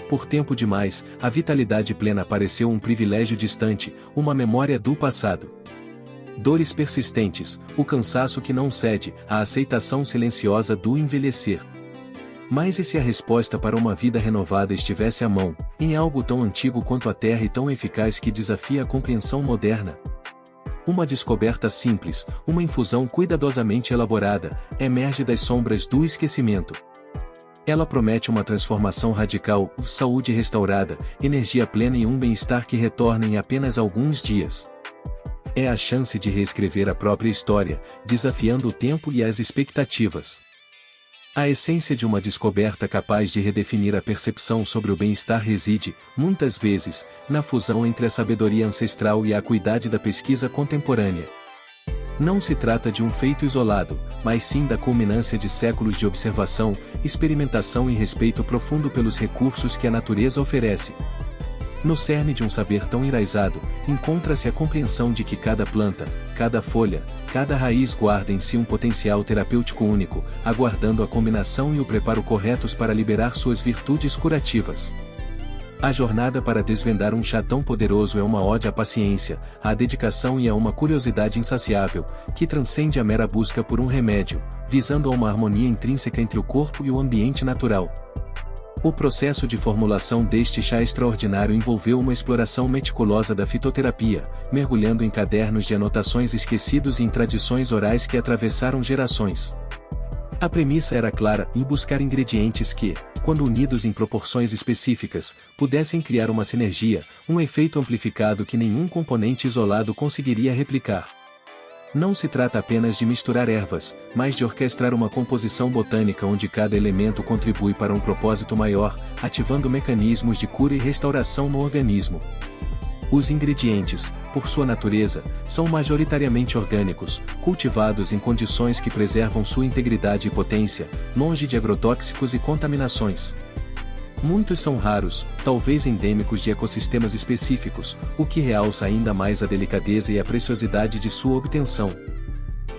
Por tempo demais, a vitalidade plena pareceu um privilégio distante, uma memória do passado. Dores persistentes, o cansaço que não cede, a aceitação silenciosa do envelhecer. Mas e se a resposta para uma vida renovada estivesse à mão, em algo tão antigo quanto a Terra e tão eficaz que desafia a compreensão moderna? Uma descoberta simples, uma infusão cuidadosamente elaborada, emerge das sombras do esquecimento. Ela promete uma transformação radical, saúde restaurada, energia plena e um bem-estar que retorna em apenas alguns dias. É a chance de reescrever a própria história, desafiando o tempo e as expectativas. A essência de uma descoberta capaz de redefinir a percepção sobre o bem-estar reside, muitas vezes, na fusão entre a sabedoria ancestral e a acuidade da pesquisa contemporânea. Não se trata de um feito isolado, mas sim da culminância de séculos de observação, experimentação e respeito profundo pelos recursos que a natureza oferece. No cerne de um saber tão enraizado, encontra-se a compreensão de que cada planta, cada folha, cada raiz guarda em si um potencial terapêutico único, aguardando a combinação e o preparo corretos para liberar suas virtudes curativas. A jornada para desvendar um chá tão poderoso é uma ode à paciência, à dedicação e a uma curiosidade insaciável, que transcende a mera busca por um remédio, visando a uma harmonia intrínseca entre o corpo e o ambiente natural. O processo de formulação deste chá extraordinário envolveu uma exploração meticulosa da fitoterapia, mergulhando em cadernos de anotações esquecidos e em tradições orais que atravessaram gerações. A premissa era clara: em buscar ingredientes que, quando unidos em proporções específicas, pudessem criar uma sinergia, um efeito amplificado que nenhum componente isolado conseguiria replicar. Não se trata apenas de misturar ervas, mas de orquestrar uma composição botânica onde cada elemento contribui para um propósito maior, ativando mecanismos de cura e restauração no organismo. Os ingredientes, por sua natureza, são majoritariamente orgânicos, cultivados em condições que preservam sua integridade e potência, longe de agrotóxicos e contaminações. Muitos são raros, talvez endêmicos de ecossistemas específicos, o que realça ainda mais a delicadeza e a preciosidade de sua obtenção.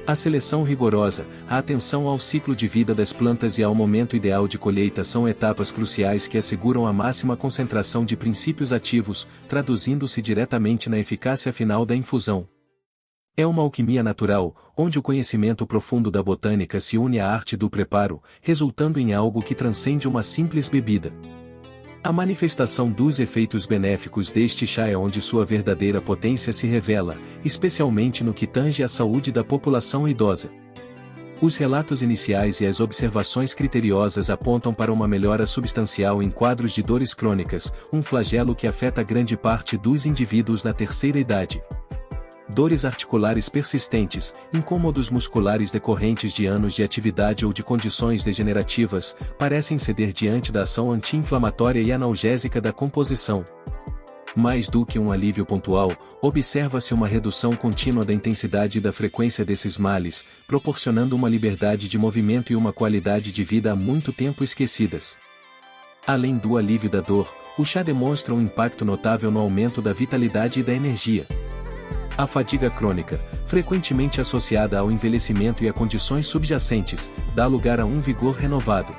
A seleção rigorosa, a atenção ao ciclo de vida das plantas e ao momento ideal de colheita são etapas cruciais que asseguram a máxima concentração de princípios ativos, traduzindo-se diretamente na eficácia final da infusão. É uma alquimia natural, onde o conhecimento profundo da botânica se une à arte do preparo, resultando em algo que transcende uma simples bebida. A manifestação dos efeitos benéficos deste chá é onde sua verdadeira potência se revela, especialmente no que tange à saúde da população idosa. Os relatos iniciais e as observações criteriosas apontam para uma melhora substancial em quadros de dores crônicas, um flagelo que afeta grande parte dos indivíduos na terceira idade. Dores articulares persistentes, incômodos musculares decorrentes de anos de atividade ou de condições degenerativas, parecem ceder diante da ação anti-inflamatória e analgésica da composição. Mais do que um alívio pontual, observa-se uma redução contínua da intensidade e da frequência desses males, proporcionando uma liberdade de movimento e uma qualidade de vida há muito tempo esquecidas. Além do alívio da dor, o chá demonstra um impacto notável no aumento da vitalidade e da energia. A fadiga crônica, frequentemente associada ao envelhecimento e a condições subjacentes, dá lugar a um vigor renovado.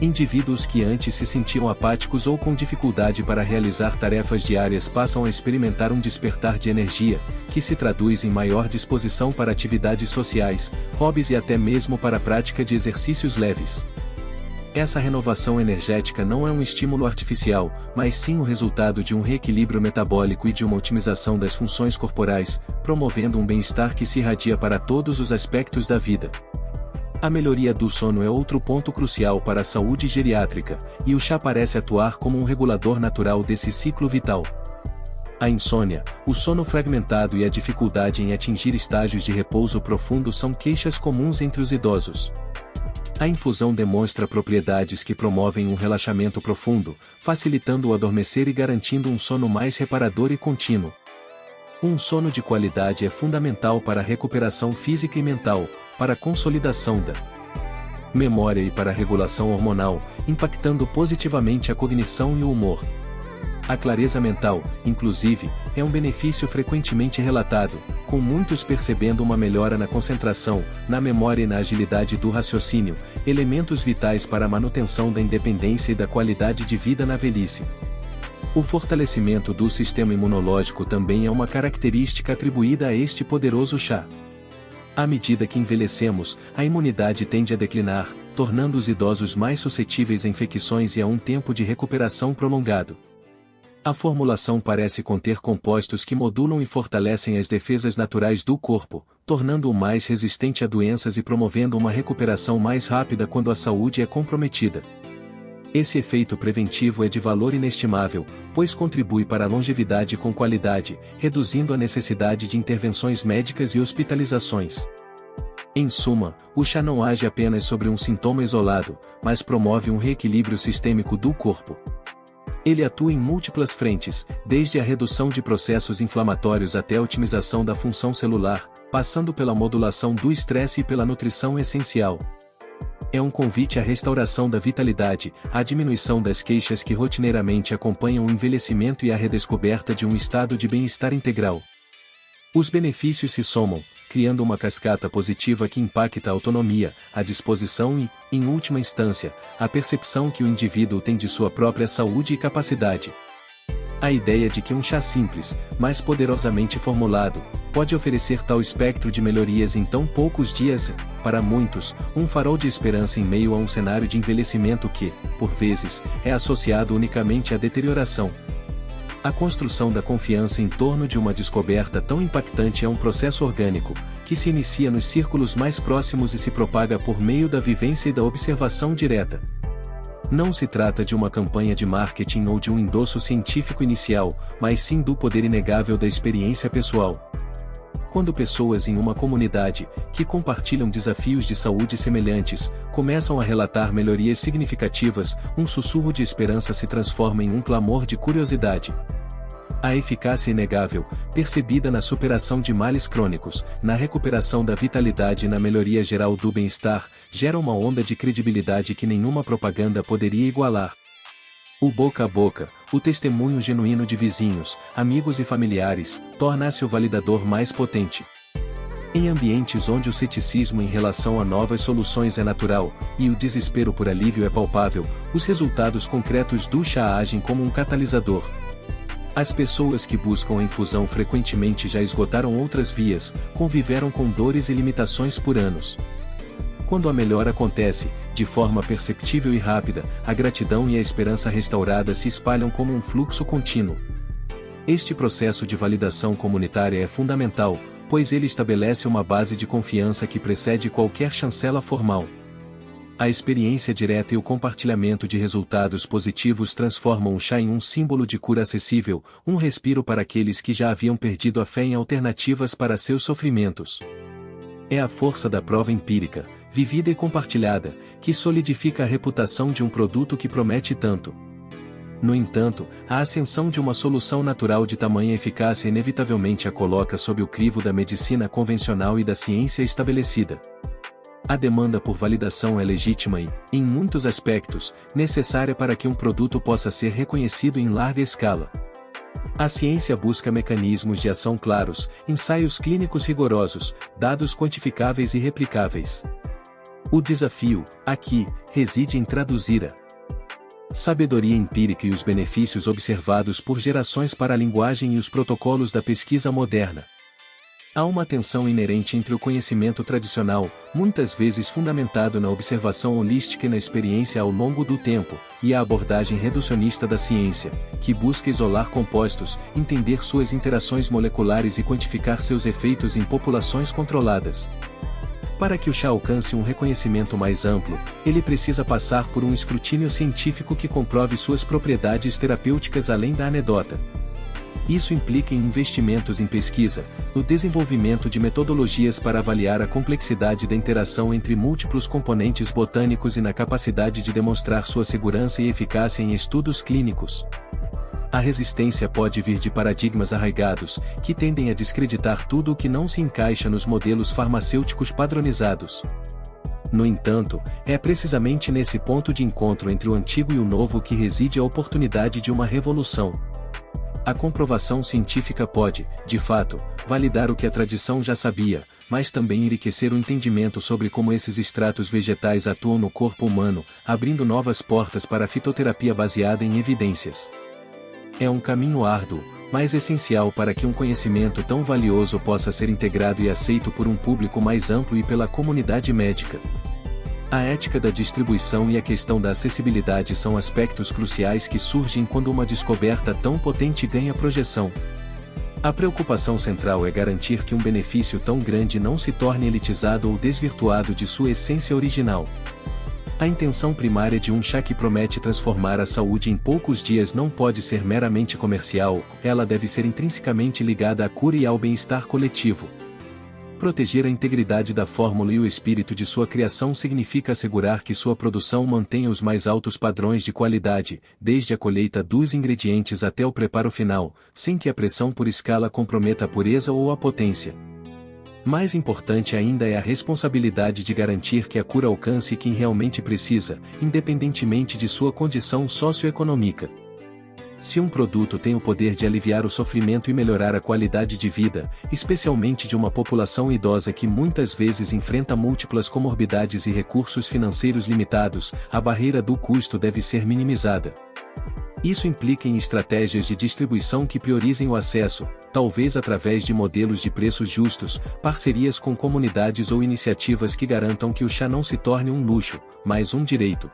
Indivíduos que antes se sentiam apáticos ou com dificuldade para realizar tarefas diárias passam a experimentar um despertar de energia, que se traduz em maior disposição para atividades sociais, hobbies e até mesmo para a prática de exercícios leves. Essa renovação energética não é um estímulo artificial, mas sim o resultado de um reequilíbrio metabólico e de uma otimização das funções corporais, promovendo um bem-estar que se irradia para todos os aspectos da vida. A melhoria do sono é outro ponto crucial para a saúde geriátrica, e o chá parece atuar como um regulador natural desse ciclo vital. A insônia, o sono fragmentado e a dificuldade em atingir estágios de repouso profundo são queixas comuns entre os idosos. A infusão demonstra propriedades que promovem um relaxamento profundo, facilitando o adormecer e garantindo um sono mais reparador e contínuo. Um sono de qualidade é fundamental para a recuperação física e mental, para a consolidação da memória e para a regulação hormonal, impactando positivamente a cognição e o humor. A clareza mental, inclusive, é um benefício frequentemente relatado, com muitos percebendo uma melhora na concentração, na memória e na agilidade do raciocínio, elementos vitais para a manutenção da independência e da qualidade de vida na velhice. O fortalecimento do sistema imunológico também é uma característica atribuída a este poderoso chá. À medida que envelhecemos, a imunidade tende a declinar, tornando os idosos mais suscetíveis a infecções e a um tempo de recuperação prolongado. A formulação parece conter compostos que modulam e fortalecem as defesas naturais do corpo, tornando-o mais resistente a doenças e promovendo uma recuperação mais rápida quando a saúde é comprometida. Esse efeito preventivo é de valor inestimável, pois contribui para a longevidade com qualidade, reduzindo a necessidade de intervenções médicas e hospitalizações. Em suma, o chá não age apenas sobre um sintoma isolado, mas promove um reequilíbrio sistêmico do corpo. Ele atua em múltiplas frentes, desde a redução de processos inflamatórios até a otimização da função celular, passando pela modulação do estresse e pela nutrição essencial. É um convite à restauração da vitalidade, à diminuição das queixas que rotineiramente acompanham o envelhecimento e à redescoberta de um estado de bem-estar integral. Os benefícios se somam, criando uma cascata positiva que impacta a autonomia, a disposição e, em última instância, a percepção que o indivíduo tem de sua própria saúde e capacidade. A ideia de que um chá simples, mas poderosamente formulado, pode oferecer tal espectro de melhorias em tão poucos dias, para muitos, um farol de esperança em meio a um cenário de envelhecimento que, por vezes, é associado unicamente à deterioração. A construção da confiança em torno de uma descoberta tão impactante é um processo orgânico, que se inicia nos círculos mais próximos e se propaga por meio da vivência e da observação direta. Não se trata de uma campanha de marketing ou de um endosso científico inicial, mas sim do poder inegável da experiência pessoal. Quando pessoas em uma comunidade, que compartilham desafios de saúde semelhantes, começam a relatar melhorias significativas, um sussurro de esperança se transforma em um clamor de curiosidade. A eficácia inegável, percebida na superação de males crônicos, na recuperação da vitalidade e na melhoria geral do bem-estar, gera uma onda de credibilidade que nenhuma propaganda poderia igualar. O boca a boca, o testemunho genuíno de vizinhos, amigos e familiares, torna-se o validador mais potente. Em ambientes onde o ceticismo em relação a novas soluções é natural, e o desespero por alívio é palpável, os resultados concretos do chá agem como um catalisador. As pessoas que buscam a infusão frequentemente já esgotaram outras vias, conviveram com dores e limitações por anos. Quando a melhora acontece, de forma perceptível e rápida, a gratidão e a esperança restaurada se espalham como um fluxo contínuo. Este processo de validação comunitária é fundamental, pois ele estabelece uma base de confiança que precede qualquer chancela formal. A experiência direta e o compartilhamento de resultados positivos transformam o chá em um símbolo de cura acessível, um respiro para aqueles que já haviam perdido a fé em alternativas para seus sofrimentos. É a força da prova empírica, vivida e compartilhada, que solidifica a reputação de um produto que promete tanto. No entanto, a ascensão de uma solução natural de tamanha eficácia inevitavelmente a coloca sob o crivo da medicina convencional e da ciência estabelecida. A demanda por validação é legítima e, em muitos aspectos, necessária para que um produto possa ser reconhecido em larga escala. A ciência busca mecanismos de ação claros, ensaios clínicos rigorosos, dados quantificáveis e replicáveis. O desafio, aqui, reside em traduzir a sabedoria empírica e os benefícios observados por gerações para a linguagem e os protocolos da pesquisa moderna. Há uma tensão inerente entre o conhecimento tradicional, muitas vezes fundamentado na observação holística e na experiência ao longo do tempo, e a abordagem reducionista da ciência, que busca isolar compostos, entender suas interações moleculares e quantificar seus efeitos em populações controladas. Para que o chá alcance um reconhecimento mais amplo, ele precisa passar por um escrutínio científico que comprove suas propriedades terapêuticas além da anedota. Isso implica em investimentos em pesquisa, no desenvolvimento de metodologias para avaliar a complexidade da interação entre múltiplos componentes botânicos e na capacidade de demonstrar sua segurança e eficácia em estudos clínicos. A resistência pode vir de paradigmas arraigados, que tendem a descreditar tudo o que não se encaixa nos modelos farmacêuticos padronizados. No entanto, é precisamente nesse ponto de encontro entre o antigo e o novo que reside a oportunidade de uma revolução. A comprovação científica pode, de fato, validar o que a tradição já sabia, mas também enriquecer o entendimento sobre como esses extratos vegetais atuam no corpo humano, abrindo novas portas para a fitoterapia baseada em evidências. É um caminho árduo, mas essencial para que um conhecimento tão valioso possa ser integrado e aceito por um público mais amplo e pela comunidade médica. A ética da distribuição e a questão da acessibilidade são aspectos cruciais que surgem quando uma descoberta tão potente ganha projeção. A preocupação central é garantir que um benefício tão grande não se torne elitizado ou desvirtuado de sua essência original. A intenção primária de um chá que promete transformar a saúde em poucos dias não pode ser meramente comercial, ela deve ser intrinsecamente ligada à cura e ao bem-estar coletivo. Proteger a integridade da fórmula e o espírito de sua criação significa assegurar que sua produção mantenha os mais altos padrões de qualidade, desde a colheita dos ingredientes até o preparo final, sem que a pressão por escala comprometa a pureza ou a potência. Mais importante ainda é a responsabilidade de garantir que a cura alcance quem realmente precisa, independentemente de sua condição socioeconômica. Se um produto tem o poder de aliviar o sofrimento e melhorar a qualidade de vida, especialmente de uma população idosa que muitas vezes enfrenta múltiplas comorbidades e recursos financeiros limitados, a barreira do custo deve ser minimizada. Isso implica em estratégias de distribuição que priorizem o acesso, talvez através de modelos de preços justos, parcerias com comunidades ou iniciativas que garantam que o chá não se torne um luxo, mas um direito.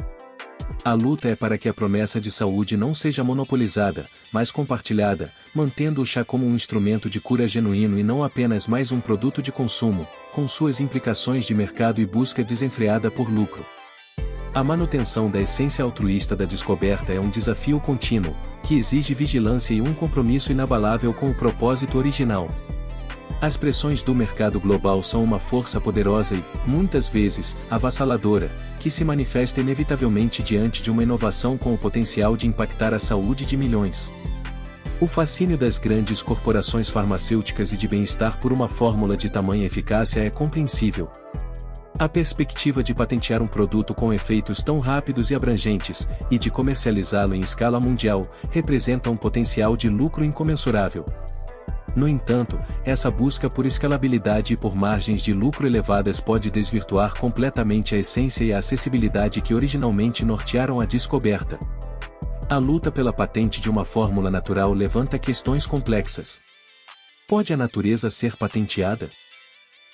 A luta é para que a promessa de saúde não seja monopolizada, mas compartilhada, mantendo o chá como um instrumento de cura genuíno e não apenas mais um produto de consumo, com suas implicações de mercado e busca desenfreada por lucro. A manutenção da essência altruísta da descoberta é um desafio contínuo, que exige vigilância e um compromisso inabalável com o propósito original. As pressões do mercado global são uma força poderosa e, muitas vezes, avassaladora, que se manifesta inevitavelmente diante de uma inovação com o potencial de impactar a saúde de milhões. O fascínio das grandes corporações farmacêuticas e de bem-estar por uma fórmula de tamanha eficácia é compreensível. A perspectiva de patentear um produto com efeitos tão rápidos e abrangentes, e de comercializá-lo em escala mundial, representa um potencial de lucro incomensurável. No entanto, essa busca por escalabilidade e por margens de lucro elevadas pode desvirtuar completamente a essência e a acessibilidade que originalmente nortearam a descoberta. A luta pela patente de uma fórmula natural levanta questões complexas. Pode a natureza ser patenteada?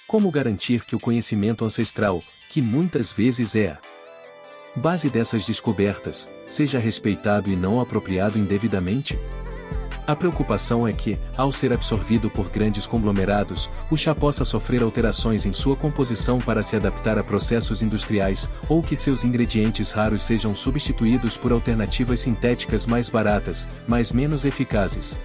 Como garantir que o conhecimento ancestral, que muitas vezes é a base dessas descobertas, seja respeitado e não apropriado indevidamente? A preocupação é que, ao ser absorvido por grandes conglomerados, o chá possa sofrer alterações em sua composição para se adaptar a processos industriais, ou que seus ingredientes raros sejam substituídos por alternativas sintéticas mais baratas, mas menos eficazes.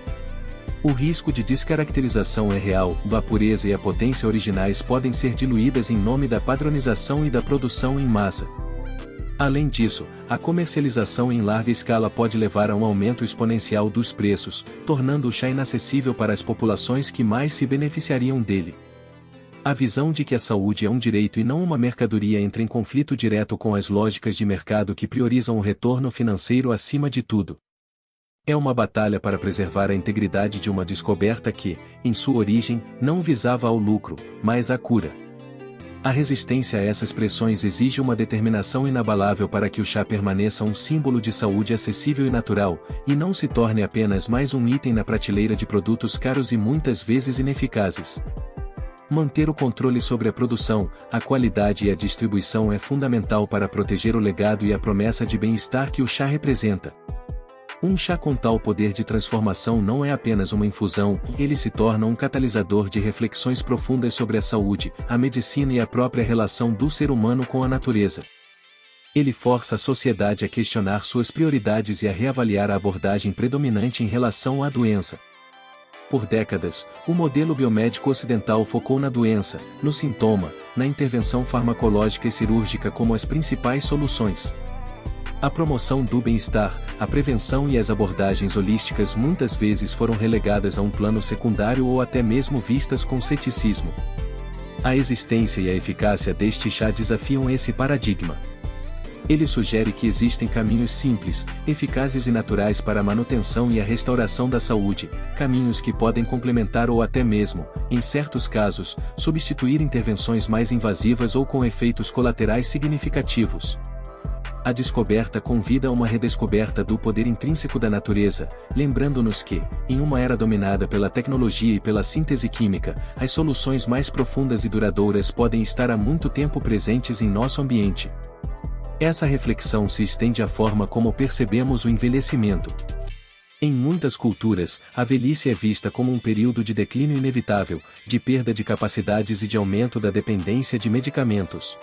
O risco de descaracterização é real, a pureza e a potência originais podem ser diluídas em nome da padronização e da produção em massa. Além disso, a comercialização em larga escala pode levar a um aumento exponencial dos preços, tornando o chá inacessível para as populações que mais se beneficiariam dele. A visão de que a saúde é um direito e não uma mercadoria entra em conflito direto com as lógicas de mercado que priorizam o retorno financeiro acima de tudo. É uma batalha para preservar a integridade de uma descoberta que, em sua origem, não visava ao lucro, mas à cura. A resistência a essas pressões exige uma determinação inabalável para que o chá permaneça um símbolo de saúde acessível e natural, e não se torne apenas mais um item na prateleira de produtos caros e muitas vezes ineficazes. Manter o controle sobre a produção, a qualidade e a distribuição é fundamental para proteger o legado e a promessa de bem-estar que o chá representa. Um chá com tal poder de transformação não é apenas uma infusão, ele se torna um catalisador de reflexões profundas sobre a saúde, a medicina e a própria relação do ser humano com a natureza. Ele força a sociedade a questionar suas prioridades e a reavaliar a abordagem predominante em relação à doença. Por décadas, o modelo biomédico ocidental focou na doença, no sintoma, na intervenção farmacológica e cirúrgica como as principais soluções. A promoção do bem-estar, a prevenção e as abordagens holísticas muitas vezes foram relegadas a um plano secundário ou até mesmo vistas com ceticismo. A existência e a eficácia deste chá desafiam esse paradigma. Ele sugere que existem caminhos simples, eficazes e naturais para a manutenção e a restauração da saúde, caminhos que podem complementar ou até mesmo, em certos casos, substituir intervenções mais invasivas ou com efeitos colaterais significativos. A descoberta convida a uma redescoberta do poder intrínseco da natureza, lembrando-nos que, em uma era dominada pela tecnologia e pela síntese química, as soluções mais profundas e duradouras podem estar há muito tempo presentes em nosso ambiente. Essa reflexão se estende à forma como percebemos o envelhecimento. Em muitas culturas, a velhice é vista como um período de declínio inevitável, de perda de capacidades e de aumento da dependência de medicamentos.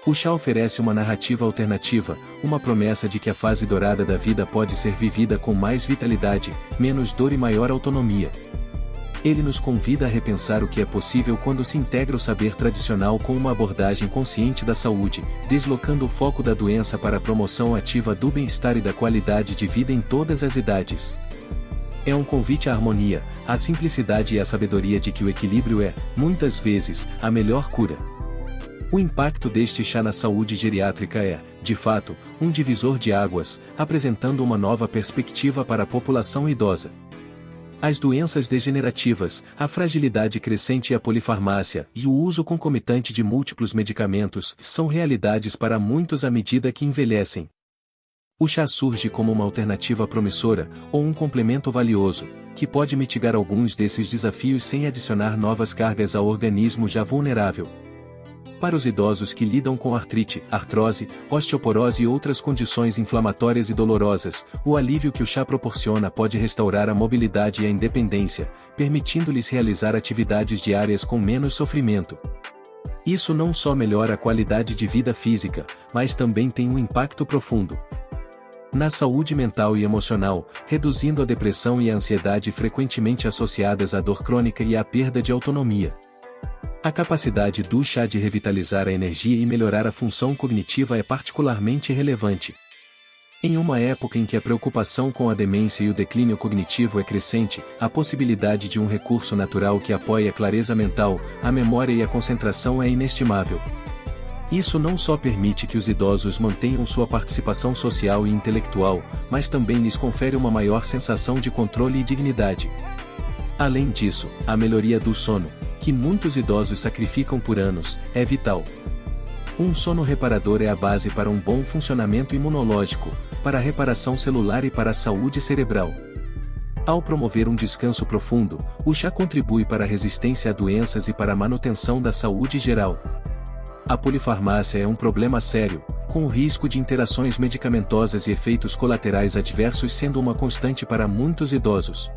O chá oferece uma narrativa alternativa, uma promessa de que a fase dourada da vida pode ser vivida com mais vitalidade, menos dor e maior autonomia. Ele nos convida a repensar o que é possível quando se integra o saber tradicional com uma abordagem consciente da saúde, deslocando o foco da doença para a promoção ativa do bem-estar e da qualidade de vida em todas as idades. É um convite à harmonia, à simplicidade e à sabedoria de que o equilíbrio é, muitas vezes, a melhor cura. O impacto deste chá na saúde geriátrica é, de fato, um divisor de águas, apresentando uma nova perspectiva para a população idosa. As doenças degenerativas, a fragilidade crescente e a polifarmácia, e o uso concomitante de múltiplos medicamentos, são realidades para muitos à medida que envelhecem. O chá surge como uma alternativa promissora, ou um complemento valioso, que pode mitigar alguns desses desafios sem adicionar novas cargas ao organismo já vulnerável. Para os idosos que lidam com artrite, artrose, osteoporose e outras condições inflamatórias e dolorosas, o alívio que o chá proporciona pode restaurar a mobilidade e a independência, permitindo-lhes realizar atividades diárias com menos sofrimento. Isso não só melhora a qualidade de vida física, mas também tem um impacto profundo na saúde mental e emocional, reduzindo a depressão e a ansiedade frequentemente associadas à dor crônica e à perda de autonomia. A capacidade do chá de revitalizar a energia e melhorar a função cognitiva é particularmente relevante. Em uma época em que a preocupação com a demência e o declínio cognitivo é crescente, a possibilidade de um recurso natural que apoie a clareza mental, a memória e a concentração é inestimável. Isso não só permite que os idosos mantenham sua participação social e intelectual, mas também lhes confere uma maior sensação de controle e dignidade. Além disso, a melhoria do sono, que muitos idosos sacrificam por anos, é vital. Um sono reparador é a base para um bom funcionamento imunológico, para a reparação celular e para a saúde cerebral. Ao promover um descanso profundo, o chá contribui para a resistência a doenças e para a manutenção da saúde geral. A polifarmácia é um problema sério, com o risco de interações medicamentosas e efeitos colaterais adversos sendo uma constante para muitos idosos.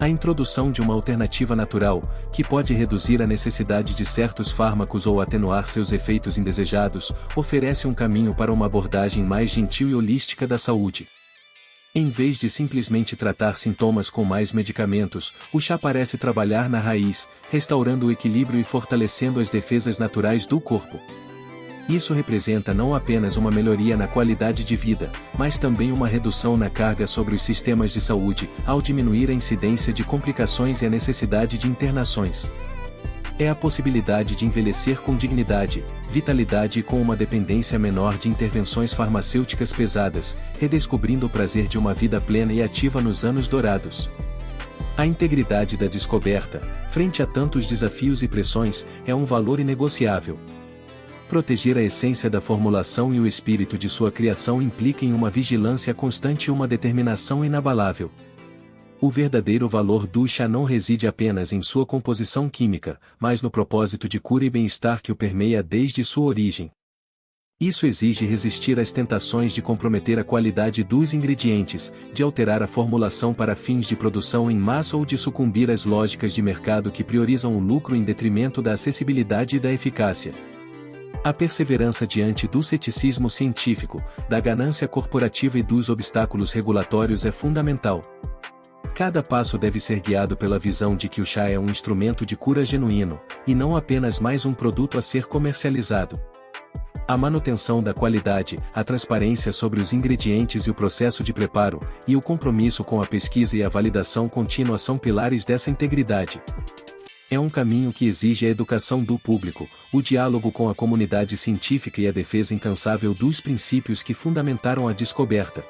A introdução de uma alternativa natural, que pode reduzir a necessidade de certos fármacos ou atenuar seus efeitos indesejados, oferece um caminho para uma abordagem mais gentil e holística da saúde. Em vez de simplesmente tratar sintomas com mais medicamentos, o chá parece trabalhar na raiz, restaurando o equilíbrio e fortalecendo as defesas naturais do corpo. Isso representa não apenas uma melhoria na qualidade de vida, mas também uma redução na carga sobre os sistemas de saúde, ao diminuir a incidência de complicações e a necessidade de internações. É a possibilidade de envelhecer com dignidade, vitalidade e com uma dependência menor de intervenções farmacêuticas pesadas, redescobrindo o prazer de uma vida plena e ativa nos anos dourados. A integridade da descoberta, frente a tantos desafios e pressões, é um valor inegociável. Proteger a essência da formulação e o espírito de sua criação implica em uma vigilância constante e uma determinação inabalável. O verdadeiro valor do chá não reside apenas em sua composição química, mas no propósito de cura e bem-estar que o permeia desde sua origem. Isso exige resistir às tentações de comprometer a qualidade dos ingredientes, de alterar a formulação para fins de produção em massa ou de sucumbir às lógicas de mercado que priorizam o lucro em detrimento da acessibilidade e da eficácia. A perseverança diante do ceticismo científico, da ganância corporativa e dos obstáculos regulatórios é fundamental. Cada passo deve ser guiado pela visão de que o chá é um instrumento de cura genuíno, e não apenas mais um produto a ser comercializado. A manutenção da qualidade, a transparência sobre os ingredientes e o processo de preparo, e o compromisso com a pesquisa e a validação contínua são pilares dessa integridade. É um caminho que exige a educação do público, o diálogo com a comunidade científica e a defesa incansável dos princípios que fundamentaram a descoberta.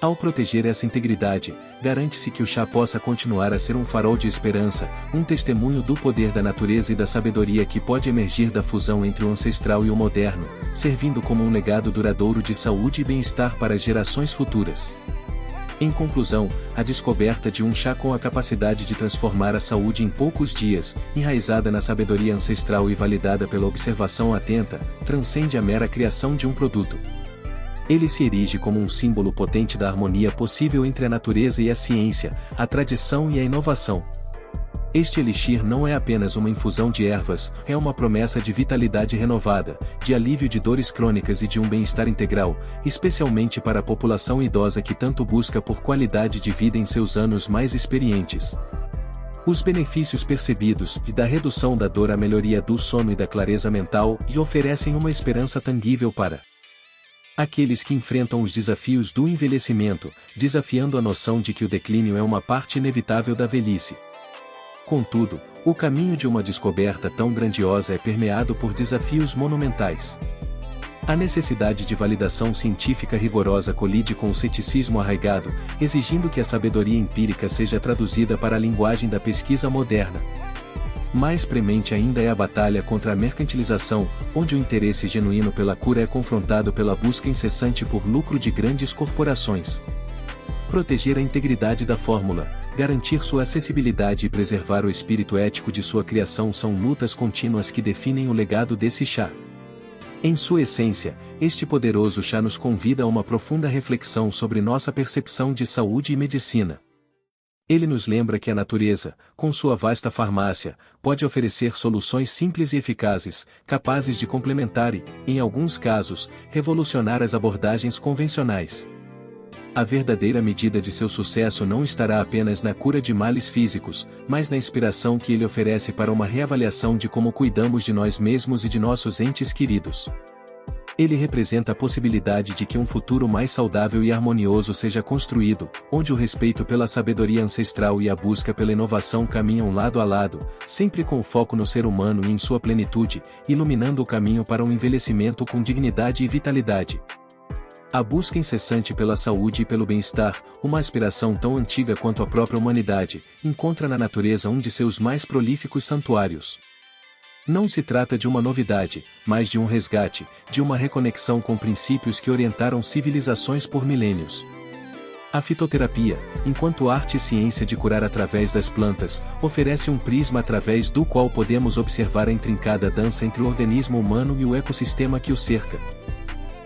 Ao proteger essa integridade, garante-se que o chá possa continuar a ser um farol de esperança, um testemunho do poder da natureza e da sabedoria que pode emergir da fusão entre o ancestral e o moderno, servindo como um legado duradouro de saúde e bem-estar para as gerações futuras. Em conclusão, a descoberta de um chá com a capacidade de transformar a saúde em poucos dias, enraizada na sabedoria ancestral e validada pela observação atenta, transcende a mera criação de um produto. Ele se erige como um símbolo potente da harmonia possível entre a natureza e a ciência, a tradição e a inovação. Este elixir não é apenas uma infusão de ervas, é uma promessa de vitalidade renovada, de alívio de dores crônicas e de um bem-estar integral, especialmente para a população idosa que tanto busca por qualidade de vida em seus anos mais experientes. Os benefícios percebidos e da redução da dor à melhoria do sono e da clareza mental e oferecem uma esperança tangível para aqueles que enfrentam os desafios do envelhecimento, desafiando a noção de que o declínio é uma parte inevitável da velhice. Contudo, o caminho de uma descoberta tão grandiosa é permeado por desafios monumentais. A necessidade de validação científica rigorosa colide com o ceticismo arraigado, exigindo que a sabedoria empírica seja traduzida para a linguagem da pesquisa moderna. Mais premente ainda é a batalha contra a mercantilização, onde o interesse genuíno pela cura é confrontado pela busca incessante por lucro de grandes corporações. Proteger a integridade da fórmula, garantir sua acessibilidade e preservar o espírito ético de sua criação são lutas contínuas que definem o legado desse chá. Em sua essência, este poderoso chá nos convida a uma profunda reflexão sobre nossa percepção de saúde e medicina. Ele nos lembra que a natureza, com sua vasta farmácia, pode oferecer soluções simples e eficazes, capazes de complementar e, em alguns casos, revolucionar as abordagens convencionais. A verdadeira medida de seu sucesso não estará apenas na cura de males físicos, mas na inspiração que ele oferece para uma reavaliação de como cuidamos de nós mesmos e de nossos entes queridos. Ele representa a possibilidade de que um futuro mais saudável e harmonioso seja construído, onde o respeito pela sabedoria ancestral e a busca pela inovação caminham lado a lado, sempre com foco no ser humano e em sua plenitude, iluminando o caminho para um envelhecimento com dignidade e vitalidade. A busca incessante pela saúde e pelo bem-estar, uma aspiração tão antiga quanto a própria humanidade, encontra na natureza um de seus mais prolíficos santuários. Não se trata de uma novidade, mas de um resgate, de uma reconexão com princípios que orientaram civilizações por milênios. A fitoterapia, enquanto arte e ciência de curar através das plantas, oferece um prisma através do qual podemos observar a intrincada dança entre o organismo humano e o ecossistema que o cerca.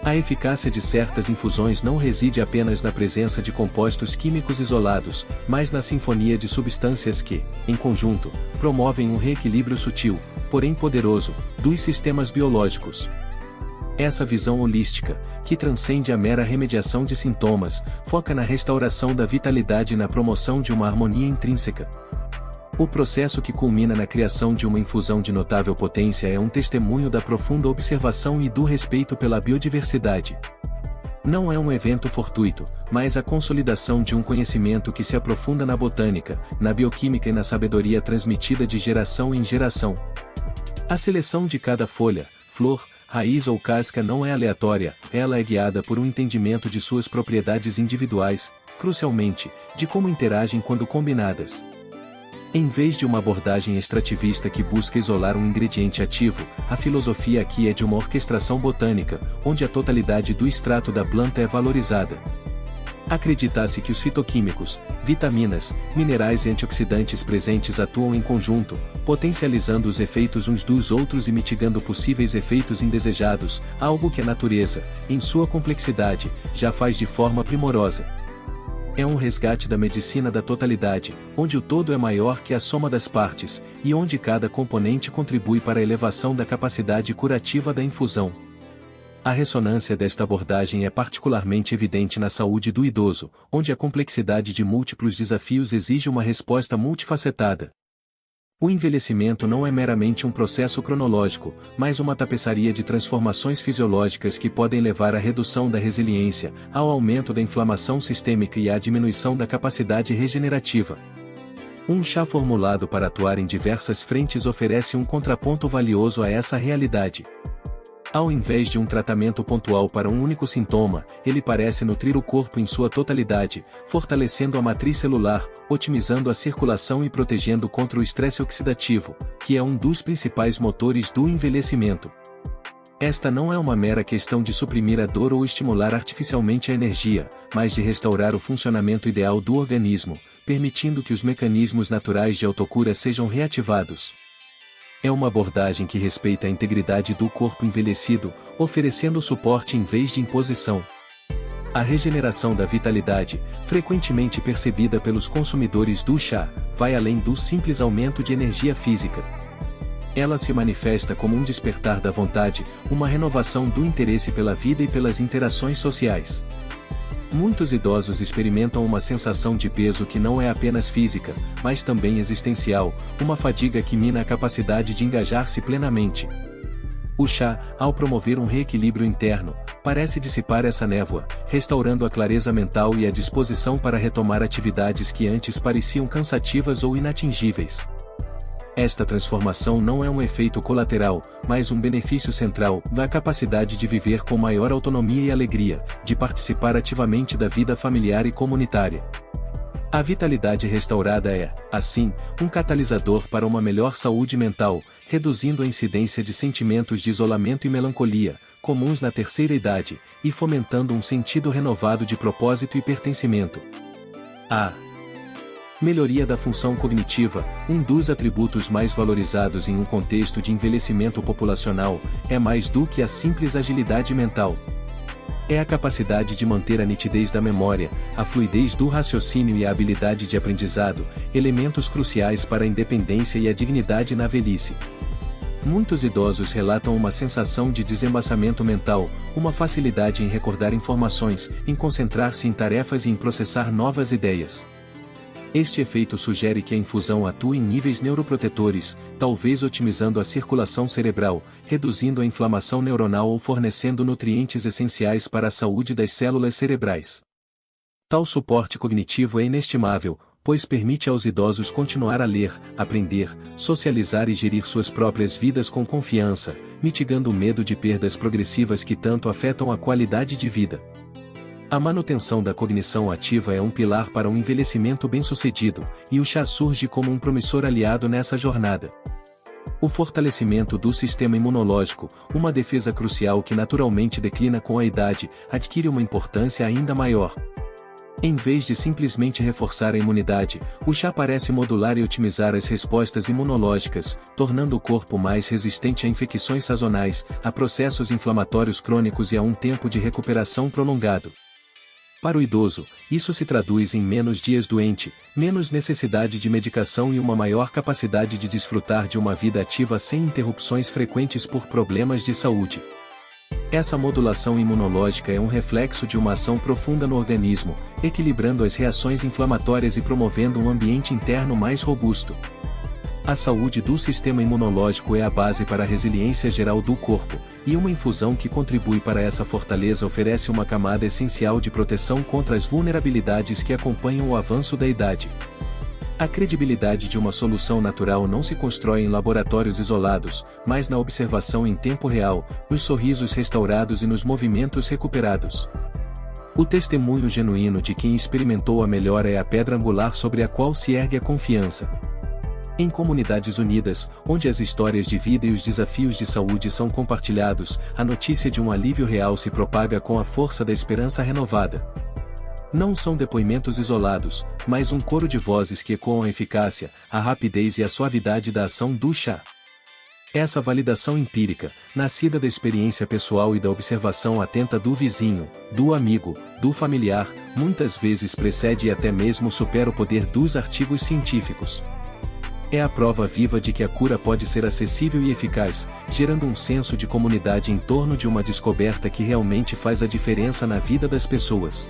A eficácia de certas infusões não reside apenas na presença de compostos químicos isolados, mas na sinfonia de substâncias que, em conjunto, promovem um reequilíbrio sutil, porém poderoso, dos sistemas biológicos. Essa visão holística, que transcende a mera remediação de sintomas, foca na restauração da vitalidade e na promoção de uma harmonia intrínseca. O processo que culmina na criação de uma infusão de notável potência é um testemunho da profunda observação e do respeito pela biodiversidade. Não é um evento fortuito, mas a consolidação de um conhecimento que se aprofunda na botânica, na bioquímica e na sabedoria transmitida de geração em geração. A seleção de cada folha, flor, raiz ou casca não é aleatória, ela é guiada por um entendimento de suas propriedades individuais, crucialmente, de como interagem quando combinadas. Em vez de uma abordagem extrativista que busca isolar um ingrediente ativo, a filosofia aqui é de uma orquestração botânica, onde a totalidade do extrato da planta é valorizada. Acredita-se que os fitoquímicos, vitaminas, minerais e antioxidantes presentes atuam em conjunto, potencializando os efeitos uns dos outros e mitigando possíveis efeitos indesejados, algo que a natureza, em sua complexidade, já faz de forma primorosa. É um resgate da medicina da totalidade, onde o todo é maior que a soma das partes, e onde cada componente contribui para a elevação da capacidade curativa da infusão. A ressonância desta abordagem é particularmente evidente na saúde do idoso, onde a complexidade de múltiplos desafios exige uma resposta multifacetada. O envelhecimento não é meramente um processo cronológico, mas uma tapeçaria de transformações fisiológicas que podem levar à redução da resiliência, ao aumento da inflamação sistêmica e à diminuição da capacidade regenerativa. Um chá formulado para atuar em diversas frentes oferece um contraponto valioso a essa realidade. Ao invés de um tratamento pontual para um único sintoma, ele parece nutrir o corpo em sua totalidade, fortalecendo a matriz celular, otimizando a circulação e protegendo contra o estresse oxidativo, que é um dos principais motores do envelhecimento. Esta não é uma mera questão de suprimir a dor ou estimular artificialmente a energia, mas de restaurar o funcionamento ideal do organismo, permitindo que os mecanismos naturais de autocura sejam reativados. É uma abordagem que respeita a integridade do corpo envelhecido, oferecendo suporte em vez de imposição. A regeneração da vitalidade, frequentemente percebida pelos consumidores do chá, vai além do simples aumento de energia física. Ela se manifesta como um despertar da vontade, uma renovação do interesse pela vida e pelas interações sociais. Muitos idosos experimentam uma sensação de peso que não é apenas física, mas também existencial, uma fadiga que mina a capacidade de engajar-se plenamente. O chá, ao promover um reequilíbrio interno, parece dissipar essa névoa, restaurando a clareza mental e a disposição para retomar atividades que antes pareciam cansativas ou inatingíveis. Esta transformação não é um efeito colateral, mas um benefício central, na capacidade de viver com maior autonomia e alegria, de participar ativamente da vida familiar e comunitária. A vitalidade restaurada é, assim, um catalisador para uma melhor saúde mental, reduzindo a incidência de sentimentos de isolamento e melancolia, comuns na terceira idade, e fomentando um sentido renovado de propósito e pertencimento. A melhoria da função cognitiva, um dos atributos mais valorizados em um contexto de envelhecimento populacional, é mais do que a simples agilidade mental. É a capacidade de manter a nitidez da memória, a fluidez do raciocínio e a habilidade de aprendizado, elementos cruciais para a independência e a dignidade na velhice. Muitos idosos relatam uma sensação de desembaçamento mental, uma facilidade em recordar informações, em concentrar-se em tarefas e em processar novas ideias. Este efeito sugere que a infusão atua em níveis neuroprotetores, talvez otimizando a circulação cerebral, reduzindo a inflamação neuronal ou fornecendo nutrientes essenciais para a saúde das células cerebrais. Tal suporte cognitivo é inestimável, pois permite aos idosos continuar a ler, aprender, socializar e gerir suas próprias vidas com confiança, mitigando o medo de perdas progressivas que tanto afetam a qualidade de vida. A manutenção da cognição ativa é um pilar para um envelhecimento bem-sucedido, e o chá surge como um promissor aliado nessa jornada. O fortalecimento do sistema imunológico, uma defesa crucial que naturalmente declina com a idade, adquire uma importância ainda maior. Em vez de simplesmente reforçar a imunidade, o chá parece modular e otimizar as respostas imunológicas, tornando o corpo mais resistente a infecções sazonais, a processos inflamatórios crônicos e a um tempo de recuperação prolongado. Para o idoso, isso se traduz em menos dias doente, menos necessidade de medicação e uma maior capacidade de desfrutar de uma vida ativa sem interrupções frequentes por problemas de saúde. Essa modulação imunológica é um reflexo de uma ação profunda no organismo, equilibrando as reações inflamatórias e promovendo um ambiente interno mais robusto. A saúde do sistema imunológico é a base para a resiliência geral do corpo, e uma infusão que contribui para essa fortaleza oferece uma camada essencial de proteção contra as vulnerabilidades que acompanham o avanço da idade. A credibilidade de uma solução natural não se constrói em laboratórios isolados, mas na observação em tempo real, nos sorrisos restaurados e nos movimentos recuperados. O testemunho genuíno de quem experimentou a melhora é a pedra angular sobre a qual se ergue a confiança. Em comunidades unidas, onde as histórias de vida e os desafios de saúde são compartilhados, a notícia de um alívio real se propaga com a força da esperança renovada. Não são depoimentos isolados, mas um coro de vozes que ecoam a eficácia, a rapidez e a suavidade da ação do chá. Essa validação empírica, nascida da experiência pessoal e da observação atenta do vizinho, do amigo, do familiar, muitas vezes precede e até mesmo supera o poder dos artigos científicos. É a prova viva de que a cura pode ser acessível e eficaz, gerando um senso de comunidade em torno de uma descoberta que realmente faz a diferença na vida das pessoas.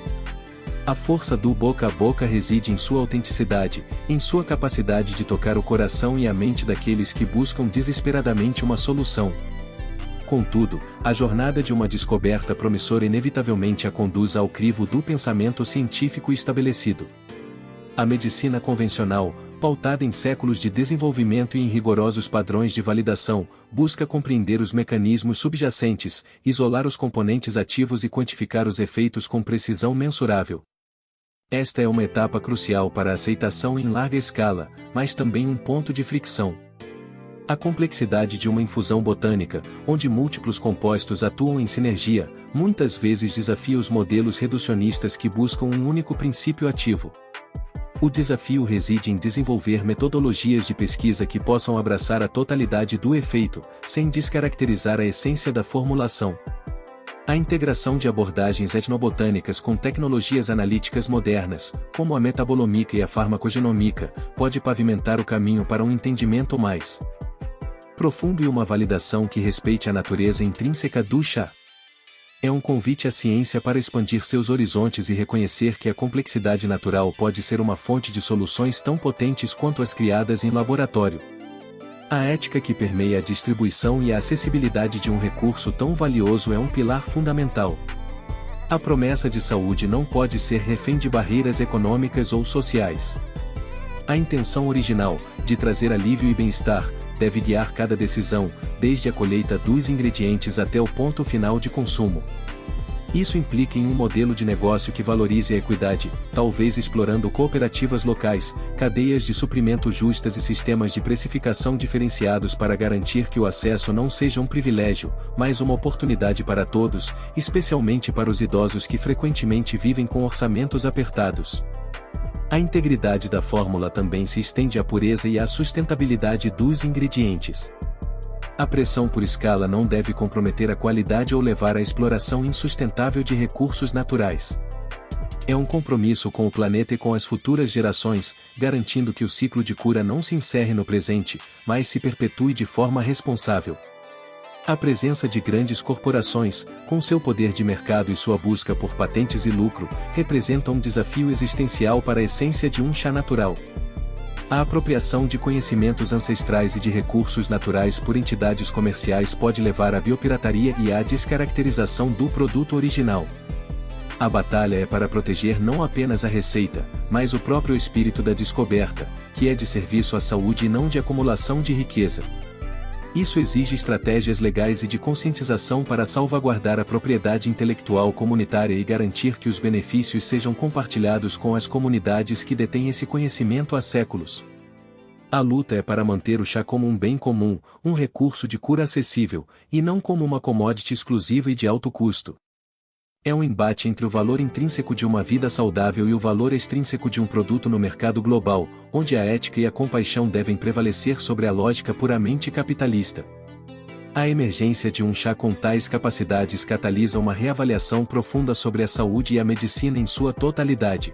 A força do boca a boca reside em sua autenticidade, em sua capacidade de tocar o coração e a mente daqueles que buscam desesperadamente uma solução. Contudo, a jornada de uma descoberta promissora inevitavelmente a conduz ao crivo do pensamento científico estabelecido. A medicina convencional, pautada em séculos de desenvolvimento e em rigorosos padrões de validação, busca compreender os mecanismos subjacentes, isolar os componentes ativos e quantificar os efeitos com precisão mensurável. Esta é uma etapa crucial para a aceitação em larga escala, mas também um ponto de fricção. A complexidade de uma infusão botânica, onde múltiplos compostos atuam em sinergia, muitas vezes desafia os modelos reducionistas que buscam um único princípio ativo. O desafio reside em desenvolver metodologias de pesquisa que possam abraçar a totalidade do efeito, sem descaracterizar a essência da formulação. A integração de abordagens etnobotânicas com tecnologias analíticas modernas, como a metabolômica e a farmacogenomia, pode pavimentar o caminho para um entendimento mais profundo e uma validação que respeite a natureza intrínseca do chá. É um convite à ciência para expandir seus horizontes e reconhecer que a complexidade natural pode ser uma fonte de soluções tão potentes quanto as criadas em laboratório. A ética que permeia a distribuição e a acessibilidade de um recurso tão valioso é um pilar fundamental. A promessa de saúde não pode ser refém de barreiras econômicas ou sociais. A intenção original, de trazer alívio e bem-estar, deve guiar cada decisão, desde a colheita dos ingredientes até o ponto final de consumo. Isso implica em um modelo de negócio que valorize a equidade, talvez explorando cooperativas locais, cadeias de suprimento justas e sistemas de precificação diferenciados para garantir que o acesso não seja um privilégio, mas uma oportunidade para todos, especialmente para os idosos que frequentemente vivem com orçamentos apertados. A integridade da fórmula também se estende à pureza e à sustentabilidade dos ingredientes. A pressão por escala não deve comprometer a qualidade ou levar à exploração insustentável de recursos naturais. É um compromisso com o planeta e com as futuras gerações, garantindo que o ciclo de cura não se encerre no presente, mas se perpetue de forma responsável. A presença de grandes corporações, com seu poder de mercado e sua busca por patentes e lucro, representa um desafio existencial para a essência de um chá natural. A apropriação de conhecimentos ancestrais e de recursos naturais por entidades comerciais pode levar à biopirataria e à descaracterização do produto original. A batalha é para proteger não apenas a receita, mas o próprio espírito da descoberta, que é de serviço à saúde e não de acumulação de riqueza. Isso exige estratégias legais e de conscientização para salvaguardar a propriedade intelectual comunitária e garantir que os benefícios sejam compartilhados com as comunidades que detêm esse conhecimento há séculos. A luta é para manter o chá como um bem comum, um recurso de cura acessível, e não como uma commodity exclusiva e de alto custo. É um embate entre o valor intrínseco de uma vida saudável e o valor extrínseco de um produto no mercado global, onde a ética e a compaixão devem prevalecer sobre a lógica puramente capitalista. A emergência de um chá com tais capacidades catalisa uma reavaliação profunda sobre a saúde e a medicina em sua totalidade.